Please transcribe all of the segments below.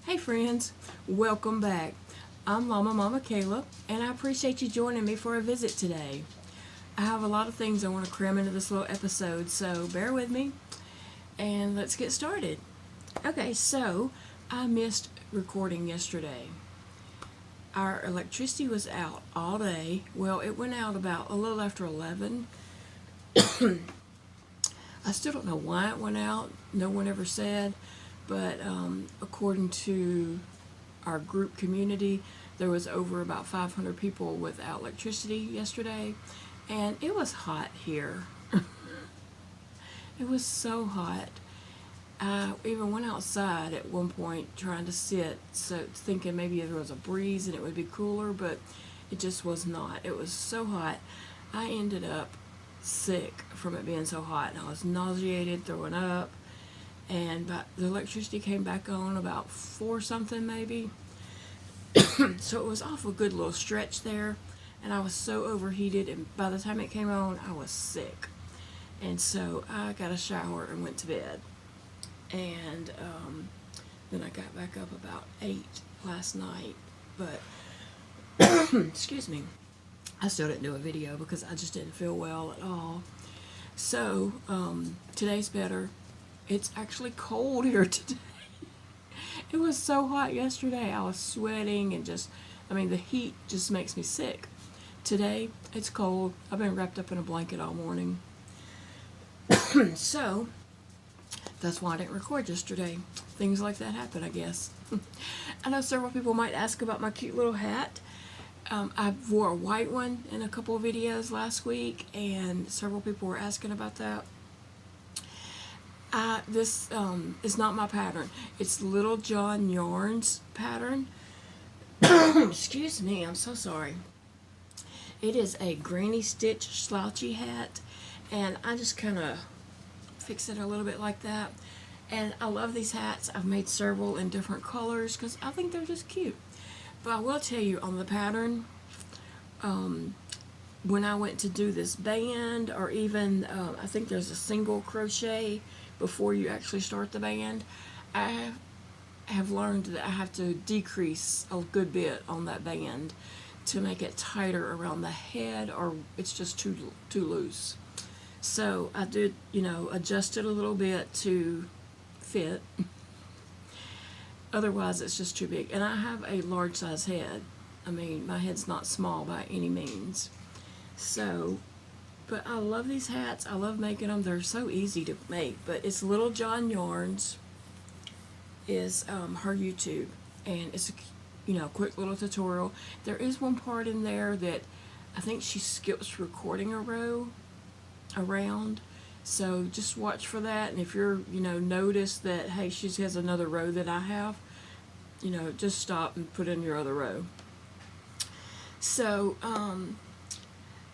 Hey friends, welcome back. I'm LlamaMamaKayla, and I appreciate you joining me for a visit today. I have a lot of things I want to cram into this little episode, so bear with me, and let's get started. Okay, so I missed recording yesterday. Our electricity was out all day. Well, it went out about a little after 11. I still don't know why it went out. No one ever said. But according to our group community, there was over about 500 people without electricity yesterday. And it was hot here. It was so hot. I even went outside at one point trying to sit, so thinking maybe there was a breeze and it would be cooler, but it just was not. It was so hot. I ended up sick from it being so hot, and I was nauseated, throwing up, and the electricity came back on about 4 something maybe. So it was off a good little stretch there, and I was so overheated, and by the time it came on I was sick. And so I got a shower and went to bed, and then I got back up about 8 last night, but excuse me, I still didn't do a video because I just didn't feel well at all. So today's better. It's actually cold here today. It was so hot yesterday. I was sweating and the heat just makes me sick. Today it's cold. I've been wrapped up in a blanket all morning. So that's why I didn't record yesterday. Things like that happen, I guess. I know several people might ask about my cute little hat. I wore a white one in a couple of videos last week, and several people were asking about that. This is not my pattern. It's Little John Yarn's pattern. Excuse me, I'm so sorry. It is a granny stitch slouchy hat, and I just kind of fix it a little bit like that. And I love these hats. I've made several in different colors because I think they're just cute. But I will tell you, on the pattern, when I went to do this band, or even I think there's a single crochet before you actually start the band, I have learned that I have to decrease a good bit on that band to make it tighter around the head, or it's just too loose. So I did, adjust it a little bit to fit. Otherwise it's just too big, and I have a large size head. I mean, my head's not small by any means. So, but I love these hats. I love making them. They're so easy to make. But it's Little John Yarns is her YouTube, and it's a quick little tutorial. There is one part in there that I think she skips recording a row around. So just watch for that, and if you're, notice that, hey, she has another row that I have, just stop and put in your other row. So,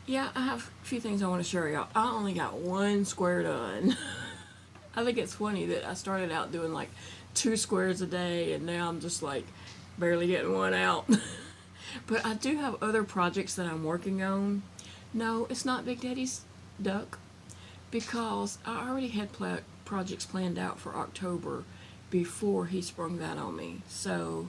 yeah, I have a few things I want to show y'all. I only got 1 square done. I think it's funny that I started out doing like 2 squares a day, and now I'm just like barely getting one out. But I do have other projects that I'm working on. No, it's not Big Daddy's duck, because I already had projects planned out for October before he sprung that on me. So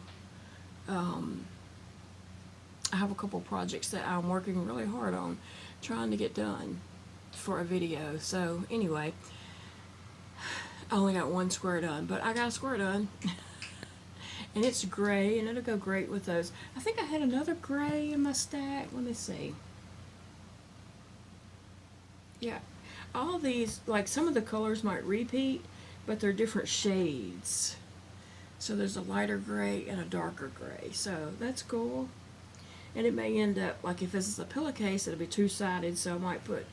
I have a couple projects that I'm working really hard on trying to get done for a video. So anyway, I only got 1 square done, but I got a square done. And it's gray, and it'll go great with those. I think I had another gray in my stack. Let me see. Yeah. All these, like, some of the colors might repeat, but they're different shades. So there's a lighter gray and a darker gray. So that's cool. And it may end up, like if this is a pillowcase, it'll be 2-sided, so I might put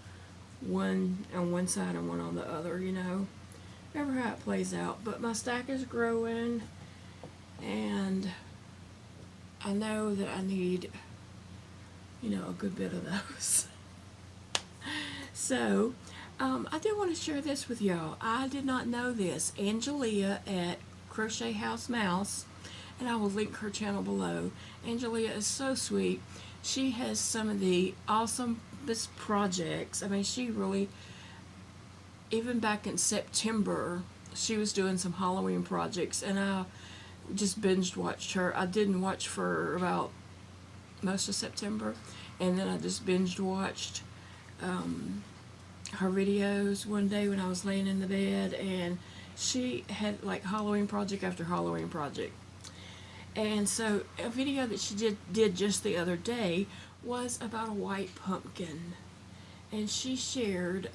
one on one side and one on the other, Never how it plays out. But my stack is growing, and I know that I need, a good bit of those. So, I do want to share this with y'all. I did not know this. Angelia at Crochet House Mouse, and I will link her channel below. Angelia is so sweet. She has some of the awesomest projects. I mean, she really, even back in September, she was doing some Halloween projects, and I just binged watched her. I didn't watch for about most of September, and then I just binged watched her videos one day when I was laying in the bed, and she had like Halloween project after Halloween project. And so a video that she did just the other day was about a white pumpkin, and she shared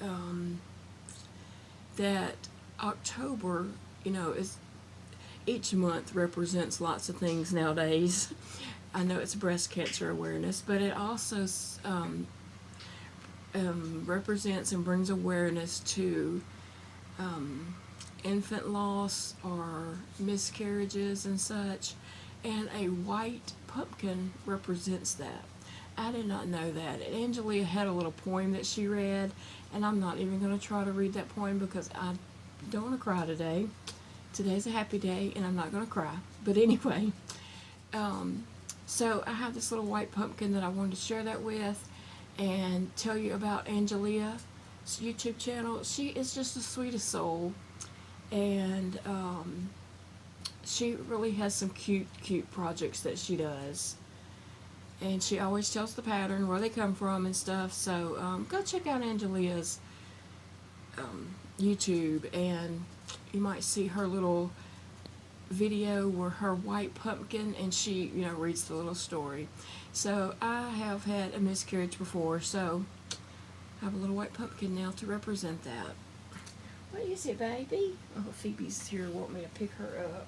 that October, is each month represents lots of things nowadays. I know it's breast cancer awareness, but it also represents and brings awareness to infant loss or miscarriages and such, and a white pumpkin represents that. I did not know that. And Angelia had a little poem that she read, and I'm not even going to try to read that poem because I don't want to cry today. Today's a happy day, and I'm not going to cry. But anyway, so I have this little white pumpkin that I wanted to share that with and tell you about Angelia's YouTube channel. She is just the sweetest soul, and she really has some cute projects that she does. And she always tells the pattern, where they come from and stuff. So go check out Angelia's YouTube, and you might see her little video where her white pumpkin, and she, reads the little story. So I have had a miscarriage before, so I have a little white pumpkin now to represent that. What is it, baby? Oh, Phoebe's here wanting me to pick her up.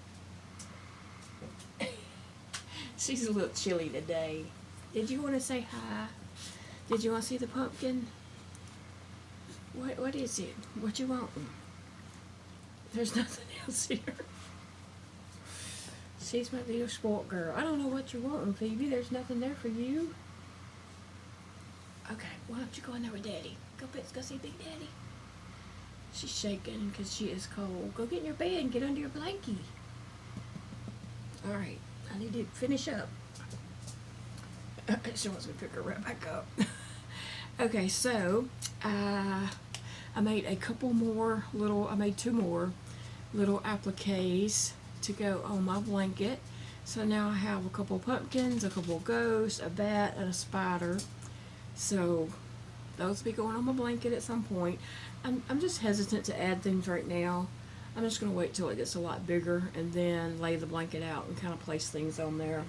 She's a little chilly today. Did you want to say hi? Did you want to see the pumpkin? What is it? What you want? There's nothing else here. She's my little sport girl. I don't know what you're wanting, Phoebe. There's nothing there for you. Okay, why don't you go in there with Daddy? Go see Big Daddy. She's shaking because she is cold. Go get in your bed and get under your blankie. Alright, I need to finish up. She wants me to pick her right back up. Okay, so I made a couple more I made 2 more little appliques to go on my blanket. So now I have a couple pumpkins, a couple ghosts, a bat, and a spider. So those will be going on my blanket at some point. I'm just hesitant to add things right now. I'm just going to wait till it gets a lot bigger and then lay the blanket out and kind of place things on there.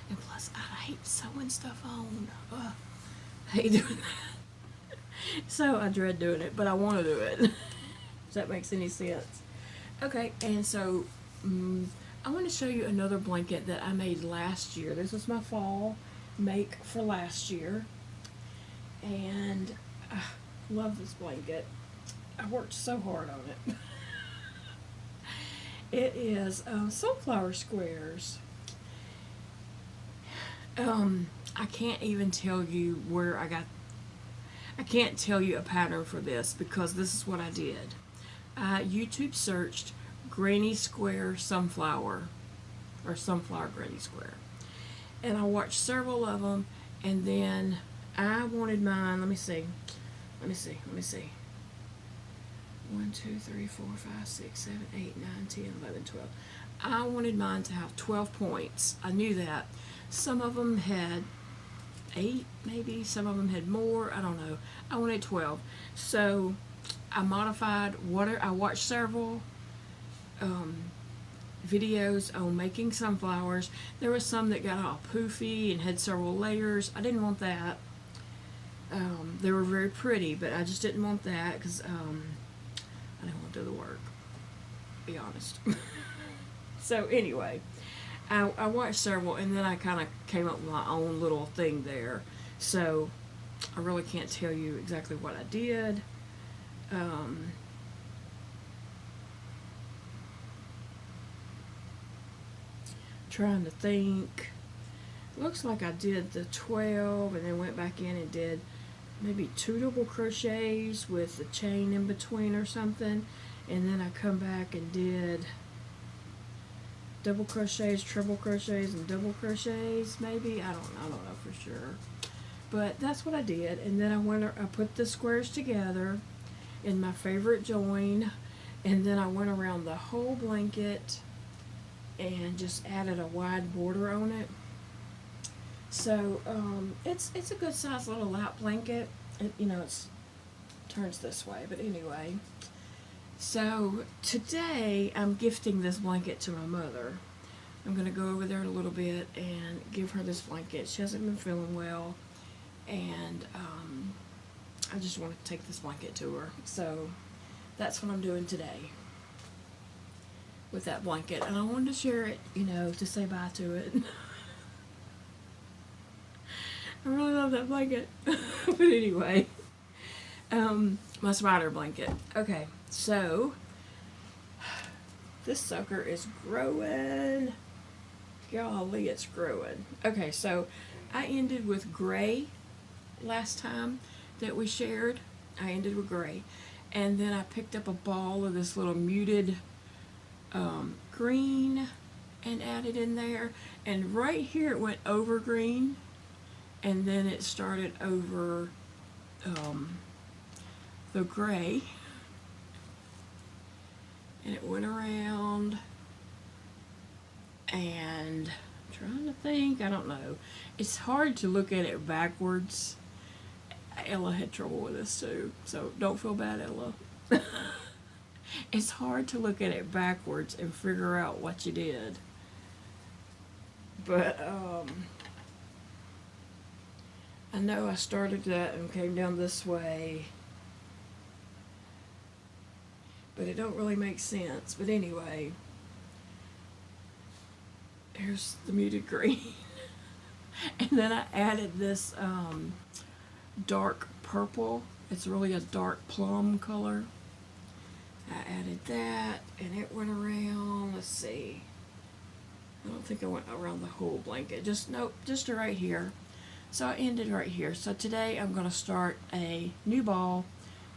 And plus, I hate sewing stuff on. Ugh, I hate doing that. So I dread doing it, but I want to do it. If that makes any sense. Okay, and so I want to show you another blanket that I made last year. This was my fall make for last year. And I love this blanket. I worked so hard on it. It is sunflower squares. I can't even tell you where I can't tell you a pattern for this because this is what I did. I YouTube searched granny square sunflower, or sunflower granny square, and I watched several of them, and then I wanted mine, let me see, 1, 2, 3, 4, 5, 6, 7, 8, 9, 10, 11, 12. I wanted mine to have 12 points. I knew that. Some of them had 8, maybe. Some of them had more. I don't know. I wanted 12. So I modified I watched several videos on making sunflowers. There was some that got all poofy and had several layers. I didn't want that. They were very pretty, but I just didn't want that because I didn't want to do the work, be honest. So anyway, I watched several, and then I kind of came up with my own little thing there. So I really can't tell you exactly what I did. Trying to think. Looks like I did the 12 and then went back in and did maybe 2 double crochets with the chain in between or something, and then I come back and did double crochets, triple crochets, and double crochets maybe. I don't know for sure, but that's what I did. And then I put the squares together in my favorite join, and then I went around the whole blanket and just added a wide border on it. So it's a good size little lap blanket. You know, it's turns this way, but anyway. So today I'm gifting this blanket to my mother. I'm going to go over there in a little bit and give her this blanket. She hasn't been feeling well, and I just want to take this blanket to her. So that's what I'm doing today with that blanket. And I wanted to share it, you know, to say bye to it. I really love that blanket. But anyway, my spider blanket. Okay, so this sucker is growing. Golly, it's growing. Okay, so I ended with gray last time that we shared. I ended with gray. And then I picked up a ball of this little muted green and added in there. And right here it went over green. And then it started over the gray. And it went around. And I'm trying to think, I don't know. It's hard to look at it backwards. Ella had trouble with this too, so don't feel bad, Ella. It's hard to look at it backwards and figure out what you did. But I know I started that and came down this way, but it don't really make sense. But anyway, here's the muted green. And then I added this dark purple. It's really a dark plum color. I added that, and it went around, let's see, I don't think I went around the whole blanket, just right here. So I ended right here. So today I'm going to start a new ball,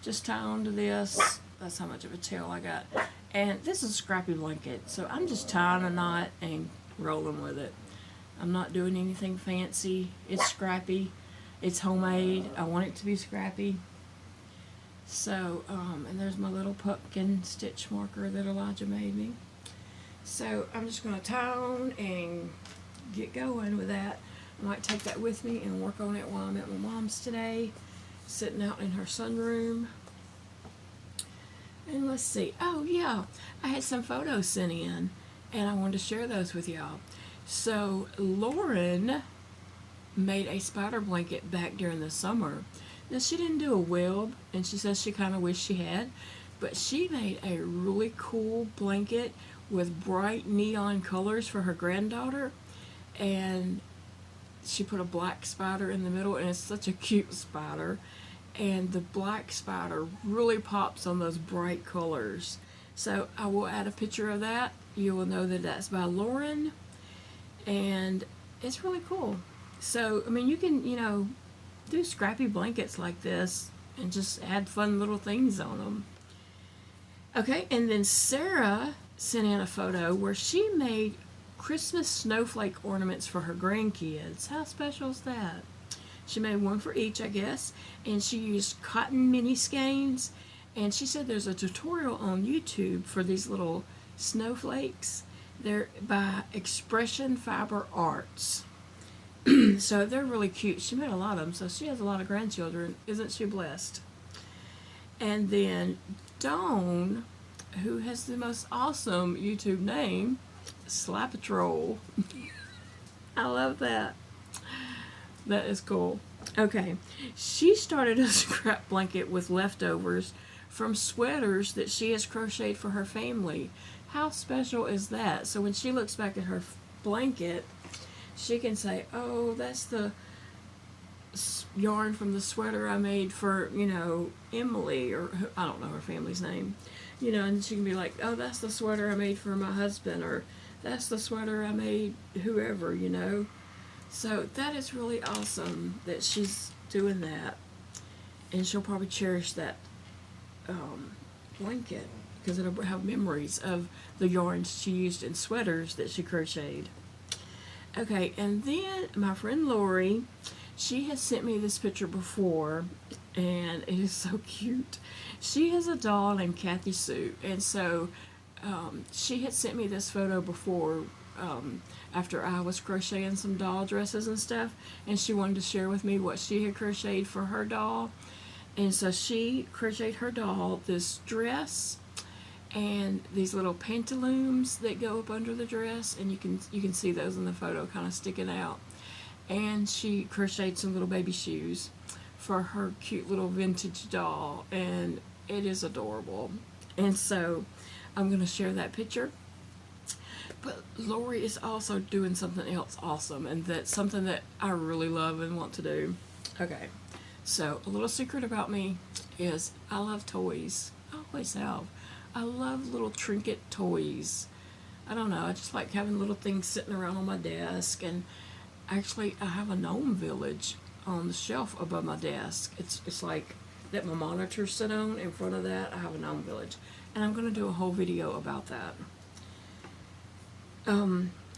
just tie onto this. That's how much of a tail I got. And this is a scrappy blanket, so I'm just tying a knot and rolling with it. I'm not doing anything fancy. It's scrappy. It's homemade. I want it to be scrappy. So, and there's my little pumpkin stitch marker that Elijah made me. So I'm just going to tie on and get going with that. I might take that with me and work on it while I'm at my mom's today, sitting out in her sunroom. And let's see. Oh yeah, I had some photos sent in, and I wanted to share those with y'all. So Lauren made a spider blanket back during the summer. Now she didn't do a web, and she says she kind of wished she had, but she made a really cool blanket with bright neon colors for her granddaughter, and she put a black spider in the middle, and it's such a cute spider, and the black spider really pops on those bright colors. So I will add a picture of that. You will know that that's by Lauren, and it's really cool. So I mean, you can, you know, do scrappy blankets like this and just add fun little things on them. Okay, and then Sarah sent in a photo where she made Christmas snowflake ornaments for her grandkids. How special is that? She made one for each, I guess, and she used cotton mini skeins, and she said there's a tutorial on YouTube for these little snowflakes. They're by Expression Fiber Arts. So they're really cute. She made a lot of them, so she has a lot of grandchildren. Isn't she blessed? And then Dawn, who has the most awesome YouTube name, Slap-a-Troll. I love that. That is cool. Okay, she started a scrap blanket with leftovers from sweaters that she has crocheted for her family. How special is that? So when she looks back at her blanket, she can say, oh, that's the yarn from the sweater I made for, you know, Emily, or I don't know her family's name, you know, and she can be like, oh, that's the sweater I made for my husband, or that's the sweater I made whoever, you know. So that is really awesome that she's doing that, and she'll probably cherish that blanket because it'll have memories of the yarns she used in sweaters that she crocheted. Okay, and then my friend Lori, she has sent me this picture before, and it is so cute. She has a doll named Catchy, and so she had sent me this photo before, after I was crocheting some doll dresses and stuff, and she wanted to share with me what she had crocheted for her doll. And so she crocheted her doll this dress and these little pantaloons that go up under the dress, and you can see those in the photo kind of sticking out. And she crocheted some little baby shoes for her cute little vintage doll, and it is adorable. And so I'm going to share that picture. But Lori is also doing something else awesome, and that's something that I really love and want to do. Okay, so a little secret about me is I love toys. I always have. I love little trinket toys. I don't know, I just like having little things sitting around on my desk. And actually I have a gnome village on the shelf above my desk. It's like that my monitors sit on. In front of that I have a gnome village, and I'm going to do a whole video about that.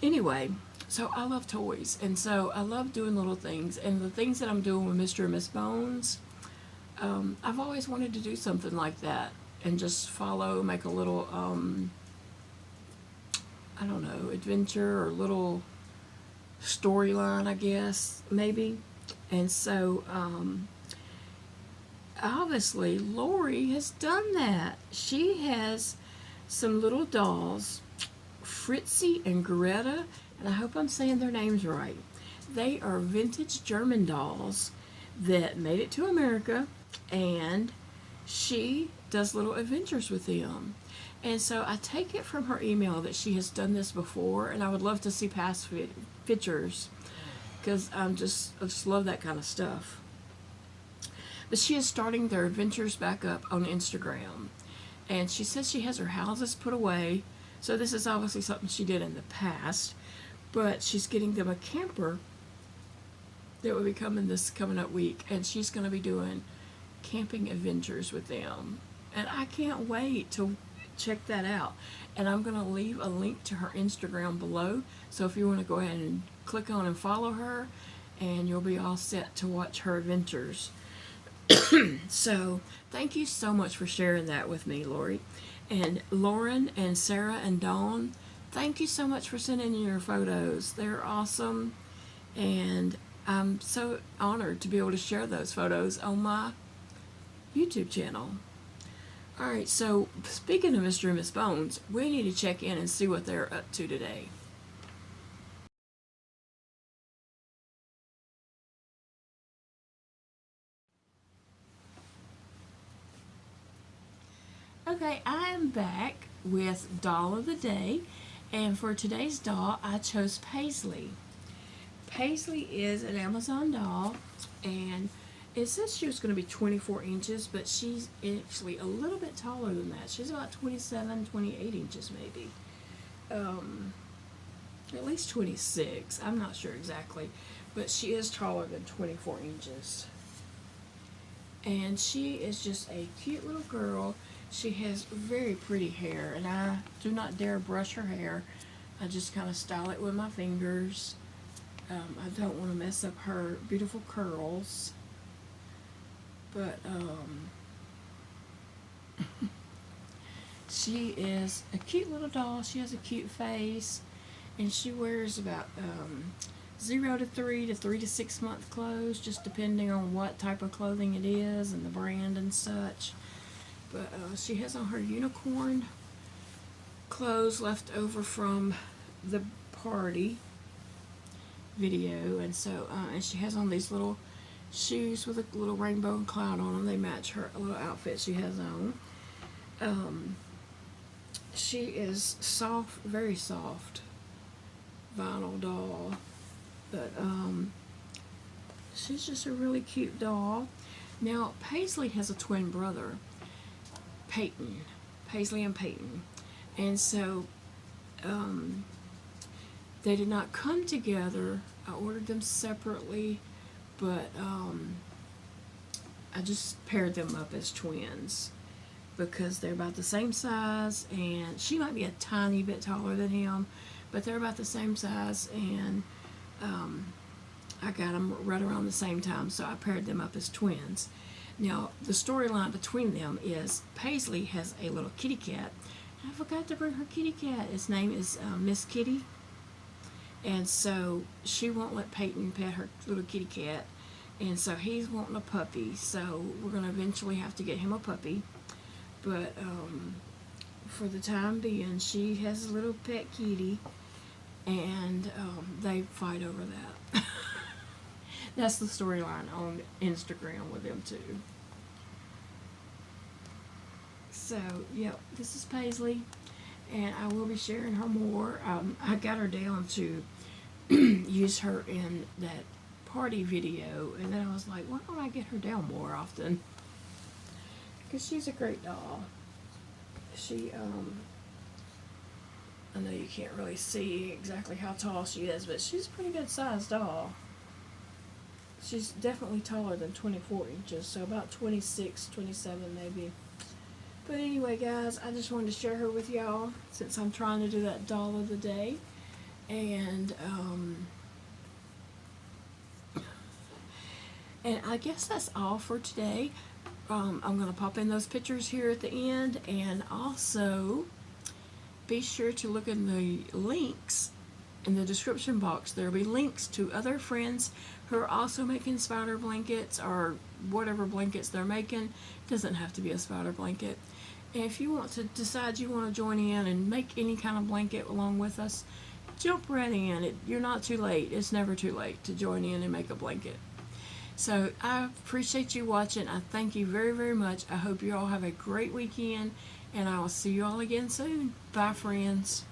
Anyway, so I love toys, and so I love doing little things, and the things that I'm doing with Mr. and Miss Bones, I've always wanted to do something like that and just make a little, I don't know, adventure or little storyline, I guess, maybe. And so, obviously, Lori has done that. She has some little dolls, Fritzy and Greta, and I hope I'm saying their names right. They are vintage German dolls that made it to America, and she does little adventures with them. And so I take it from her email that she has done this before, and I would love to see past pictures, because I just love that kind of stuff. But she is starting their adventures back up on Instagram, and she says she has her houses put away, so this is obviously something she did in the past, but she's getting them a camper that will be coming this coming up week, and she's going to be doing camping adventures with them, and I can't wait to check that out. And I'm going to leave a link to her Instagram below, so if you want to go ahead and click on and follow her, and you'll be all set to watch her adventures. So thank you so much for sharing that with me, Lori. And Lauren and Sarah and Dawn, thank you so much for sending in your photos. They're awesome, and I'm so honored to be able to share those photos on my YouTube channel. Alright, so speaking of Mr. and Miss Bones, we need to check in and see what they're up to today. Okay, I am back with Doll of the Day, and for today's doll I chose Paisley. Paisley is an Amazon doll, and it says she was going to be 24 inches, but she's actually a little bit taller than that. She's about 27, 28 inches maybe. At least 26. I'm not sure exactly, but she is taller than 24 inches. And she is just a cute little girl. She has very pretty hair, and I do not dare brush her hair. I just kind of style it with my fingers. I don't want to mess up her beautiful curls. But she is a cute little doll. She has a cute face, and she wears about 0 to 3 to 3 to 6 month clothes, just depending on what type of clothing it is and the brand and such. But she has on her unicorn clothes left over from the party video, and so and she has on these little shoes with a little rainbow and cloud on them. They match her little outfit she has on. She is soft, very soft vinyl doll, but she's just a really cute doll. Now Paisley has a twin brother, Peyton, Paisley and Peyton, and so they did not come together. I ordered them separately, but I just paired them up as twins because they're about the same size, and she might be a tiny bit taller than him, but they're about the same size, and I got them right around the same time, so I paired them up as twins. Now, the storyline between them is Paisley has a little kitty cat. I forgot to bring her kitty cat. His name is Miss Kitty. And so she won't let Peyton pet her little kitty cat. And so he's wanting a puppy. So we're going to eventually have to get him a puppy. But for the time being, she has a little pet kitty. And they fight over that. That's the storyline on Instagram with them too. So, yep, this is Paisley, and I will be sharing her more. I got her down to use her in that party video, and then I was like, why don't I get her down more often? Because she's a great doll. She, I know you can't really see exactly how tall she is, but she's a pretty good sized doll. She's definitely taller than 24 inches, so about 26, 27 maybe. But anyway, guys, I just wanted to share her with y'all since I'm trying to do that doll of the day. And I guess that's all for today. I'm going to pop in those pictures here at the end, and also be sure to look in the links in the description box. There will be links to other friends who are also making spider blankets or whatever blankets they're making. It doesn't have to be a spider blanket. And if you want to decide you want to join in and make any kind of blanket along with us, jump right in. You're not too late. It's never too late to join in and make a blanket. So I appreciate you watching. I thank you very, very much. I hope you all have a great weekend, and I will see you all again soon. Bye, friends.